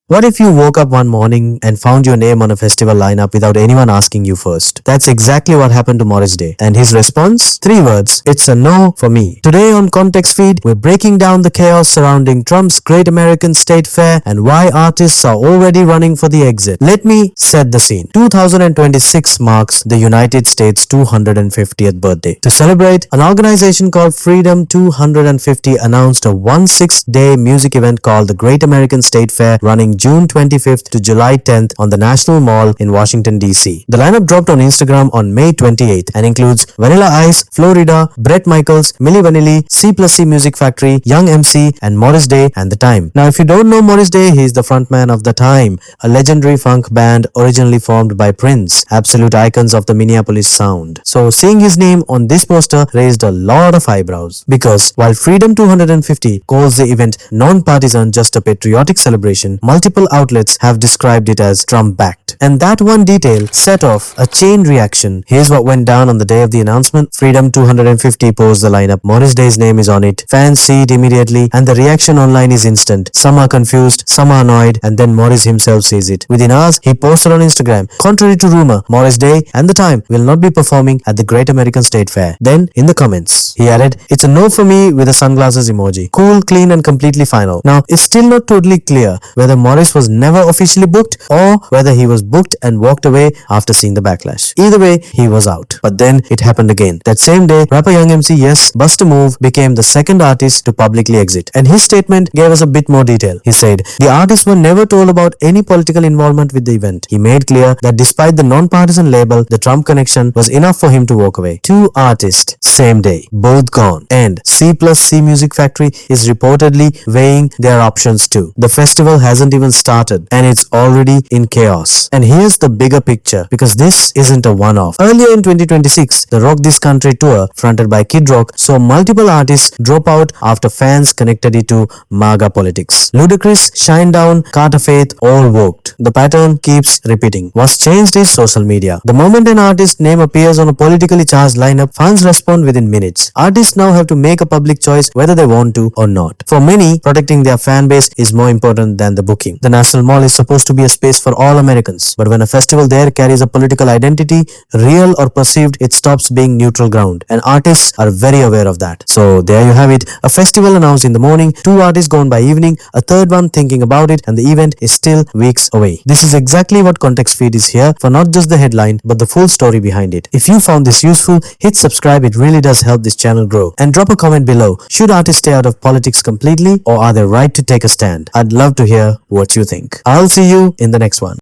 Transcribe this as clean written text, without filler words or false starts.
What if you woke up one morning and found your name on a festival lineup without anyone asking you first? That's exactly what happened to Morris Day. And his response? 3 words. It's a no for me. Today on ContextFeed, we're breaking down the chaos surrounding Trump's Great American State Fair and why artists are already running for the exit. Let me set the scene. 2026 marks the United States' 250th birthday. To celebrate, an organization called Freedom 250 announced a 16-day music event called the Great American State Fair running June 25th to July 10th on the National Mall in Washington, D.C. The lineup dropped on Instagram on May 28th and includes Vanilla Ice, Florida, Bret Michaels, Milli Vanilli, C+C Music Factory, Young MC, and Morris Day and The Time. Now, if you don't know Morris Day, he is the frontman of The Time, a legendary funk band originally formed by Prince, absolute icons of the Minneapolis sound. So, seeing his name on this poster raised a lot of eyebrows because while Freedom 250 calls the event non-partisan, just a patriotic celebration, multiple outlets have described it as Trump-backed. And that one detail set off a chain reaction. Here's what went down on the day of the announcement. Freedom 250 posts the lineup. Morris Day's name is on it. Fans see it immediately and the reaction online is instant. Some are confused, some are annoyed, and then Morris himself sees it. Within hours, he posted on Instagram, contrary to rumor, Morris Day and The Time will not be performing at the Great American State Fair. Then, in the comments, he added, "It's a no for me" with a sunglasses emoji. Cool, clean, and completely final. Now, it's still not totally clear whether Morris was never officially booked or whether he was booked and walked away after seeing the backlash. Either way, he was out. But then it happened again. That same day, rapper Young MC, yes, bust a move, became the second artist to publicly exit. And his statement gave us a bit more detail. He said, the artists were never told about any political involvement with the event. He made clear that despite the non-partisan label, the Trump connection was enough for him to walk away. 2 artists, same day, both gone. And C+C Music Factory is reportedly weighing their options too. The festival hasn't even started and it's already in chaos. And here's the bigger picture because this isn't a one-off. Earlier in 2026, the Rock This Country tour fronted by Kid Rock saw multiple artists drop out after fans connected it to MAGA politics. Ludacris, Shinedown, Carter Faith all walked. The pattern keeps repeating. What's changed is social media. The moment an artist's name appears on a politically charged lineup, fans respond within minutes. Artists now have to make a public choice whether they want to or not. For many, protecting their fan base is more important than the booking. The National Mall is supposed to be a space for all Americans, but when a festival there carries a political identity, real or perceived, it stops being neutral ground, and artists are very aware of that. So there you have it, a festival announced in the morning, 2 artists gone by evening, a third one thinking about it, and the event is still weeks away. This is exactly what ContextFeed is here for, not just the headline, but the full story behind it. If you found this useful, hit subscribe, it really does help this channel grow. And drop a comment below, should artists stay out of politics completely, or are they right to take a stand? I'd love to hear what you think. I'll see you in the next one.